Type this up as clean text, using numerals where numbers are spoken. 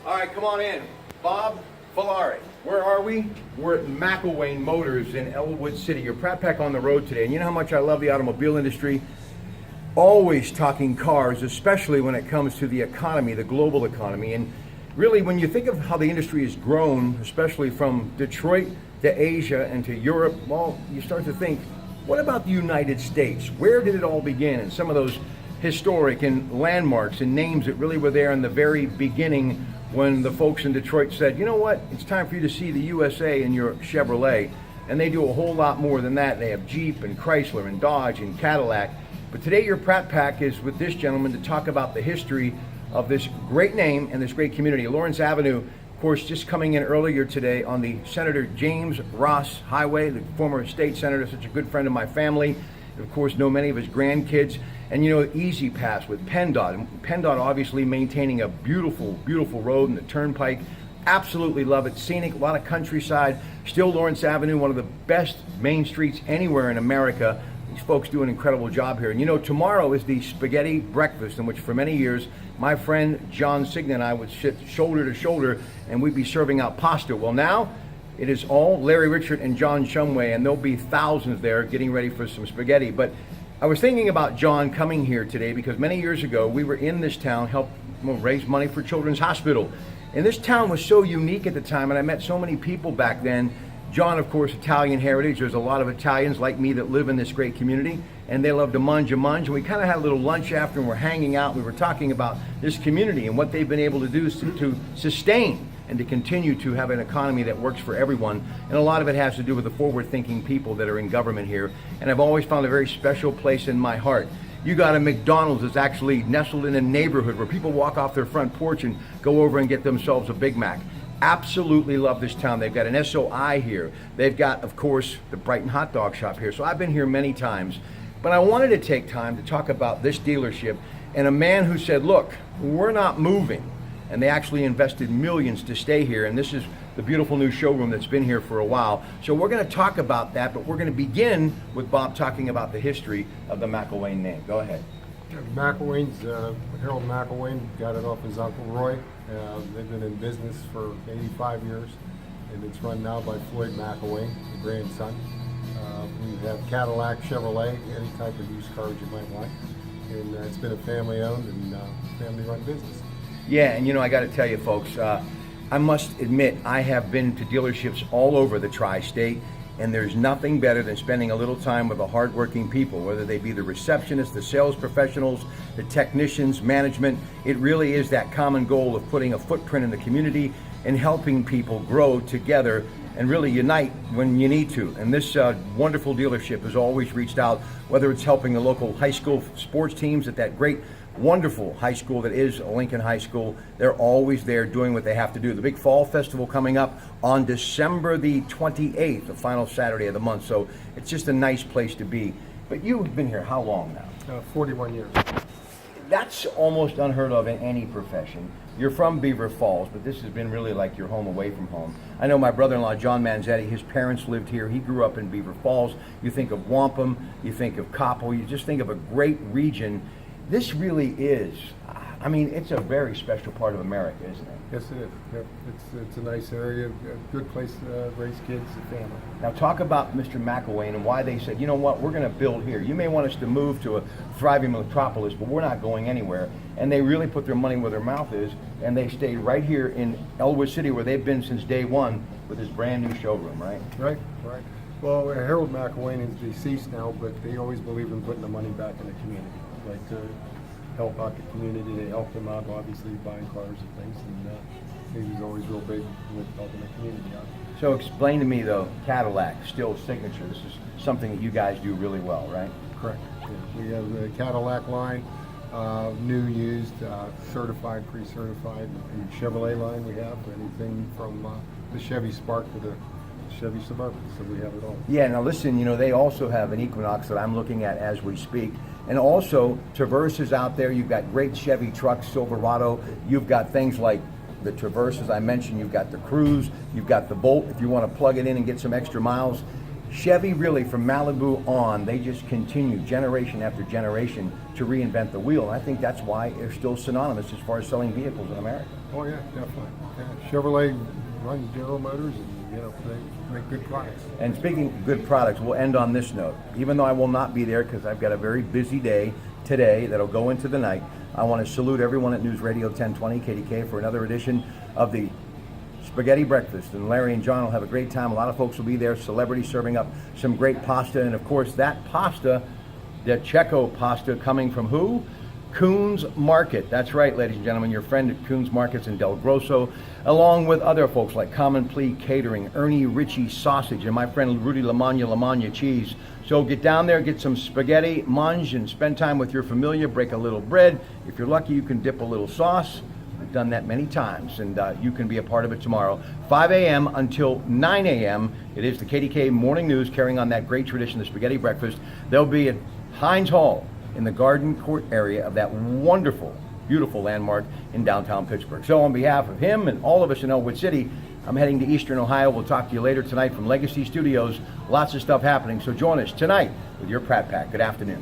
All right, come on in. Bob Folari. Where are we? We're at Mcelwain Motors in Elwood City. You're Pratt Pack on the road today, and you know how much I love the automobile industry. Always talking cars, especially when it comes to the economy, the global economy. And really, when you think of how the industry has grown, especially from Detroit to Asia and to Europe, well, you start to think, what about the United States? Where did it all begin? And some of those historic and landmarks and names that really were there in the very beginning when the folks in Detroit said, you know what, it's time for you to see the USA in your Chevrolet. And they do a whole lot more than that. They have Jeep and Chrysler and Dodge and Cadillac. But today your Pratt Pack is with this gentleman to talk about the history of this great name and this great community. Lawrence Avenue, of course, just coming in earlier today on the Senator James Ross Highway, the former state senator, such a good friend of my family. And of course, know many of his grandkids. And you know, Easy Pass with PennDOT. And PennDOT obviously maintaining a beautiful, beautiful road and the turnpike. Absolutely love it. Scenic, a lot of countryside. Still Lawrence Avenue, one of the best main streets anywhere in America. These folks do an incredible job here. And you know, tomorrow is the spaghetti breakfast in which for many years, my friend John Signa and I would sit shoulder to shoulder and we'd be serving out pasta. Well, now it is all Larry Richard and John Shumway, and there'll be thousands there getting ready for some spaghetti. But I was thinking about John coming here today because many years ago we were in this town, helped raise money for Children's Hospital. And this town was so unique at the time, and I met so many people back then. John, of course, Italian heritage. There's a lot of Italians like me that live in this great community, and they love to munge. And we kind of had a little lunch after, and we're hanging out. We were talking about this community and what they've been able to do to sustain and to continue to have an economy that works for everyone. And a lot of it has to do with the forward-thinking people that are in government here. And I've always found a very special place in my heart. You got a McDonald's that's actually nestled in a neighborhood where people walk off their front porch and go over and get themselves a Big Mac. Absolutely love this town. They've got an SOI here. They've got, of course, the Brighton hot dog shop here. So I've been here many times. But I wanted to take time to talk about this dealership and a man who said, look, we're not moving. And they actually invested millions to stay here. And this is the beautiful new showroom that's been here for a while. So we're going to talk about that, but we're going to begin with Bob talking about the history of the Mcelwain name. Go ahead. McElwain's, Harold McElwain got it off his Uncle Roy. They've been in business for 85 years, and it's run now by Floyd McElwain, the grandson. We have Cadillac, Chevrolet, any type of used cars you might like. And it's been a family-owned and family-run business. Yeah, and you know, I got to tell you folks, I must admit I have been to dealerships all over the tri-state, and there's nothing better than spending a little time with the hardworking people, whether they be the receptionists, the sales professionals, the technicians, management. It really is that common goal of putting a footprint in the community and helping people grow together and really unite when you need to. And this wonderful dealership has always reached out, whether it's helping the local high school sports teams at that great wonderful high school that is Lincoln High School. They're always there doing what they have to do. The big fall festival coming up on December the 28th, the final Saturday of the month. So it's just a nice place to be. But you've been here how long now? 41 years. That's almost unheard of in any profession. You're from Beaver Falls, but this has been really like your home away from home. I know my brother-in-law, John Manzetti, his parents lived here. He grew up in Beaver Falls. You think of Wampum, you think of Coppell, you just think of a great region. This really is, I mean, it's a very special part of America, isn't it? Yes, it is. Yep. It's a nice area, a good place to raise kids and family. Now talk about Mr. McElwain and why they said, you know what, we're going to build here. You may want us to move to a thriving metropolis, but we're not going anywhere. And they really put their money where their mouth is, and they stayed right here in Elwood City, where they've been since day one with this brand new showroom, right? Right. Well, Harold McElwain is deceased now, but they always believed in putting the money back in the community. Like to help out the community. They helped them out, obviously, buying cars and things, and he was always real big with helping the community out. So explain to me, though, Cadillac, still signature. This is something that you guys do really well, right? Correct. Yeah. We have the Cadillac line, new, used, certified, pre-certified, and Chevrolet line we have, anything from the Chevy Spark to the Chevy Suburban, so we have it all. Yeah, now listen, you know, they also have an Equinox that I'm looking at as we speak. And also, Traverses out there. You've got great Chevy trucks, Silverado. You've got things like the Traverse, as I mentioned. You've got the Cruze. You've got the Bolt, if you want to plug it in and get some extra miles. Chevy, really, from Malibu on, they just continue generation after generation to reinvent the wheel. And I think that's why they're still synonymous as far as selling vehicles in America. Oh yeah, definitely. Yeah. Chevrolet runs General Motors, and they make good products. And speaking of good products, we'll end on this note. Even though I will not be there because I've got a very busy day today that'll go into the night, I want to salute everyone at News Radio 1020 KDK for another edition of the Spaghetti Breakfast. And Larry and John will have a great time. A lot of folks will be there, celebrities serving up some great pasta. And of course, that pasta, the Checo pasta, coming from who? Coons Market. That's right, ladies and gentlemen, your friend at Coons Markets in Del Grosso, along with other folks like Common Plea Catering, Ernie Ritchie Sausage, and my friend Rudy Lamagna Cheese. So get down there, get some spaghetti, mange, and spend time with your familia. Break a little bread. If you're lucky, you can dip a little sauce. We've done that many times, and you can be a part of it tomorrow. 5 a.m. until 9 a.m. It is the KDK Morning News carrying on that great tradition, the Spaghetti Breakfast. They'll be at Heinz Hall in the Garden Court area of that wonderful, beautiful landmark in downtown Pittsburgh. So on behalf of him and all of us in Elwood City, I'm heading to Eastern Ohio. We'll talk to you later tonight from Legacy Studios. Lots of stuff happening. So join us tonight with your Pratte Pack. Good afternoon.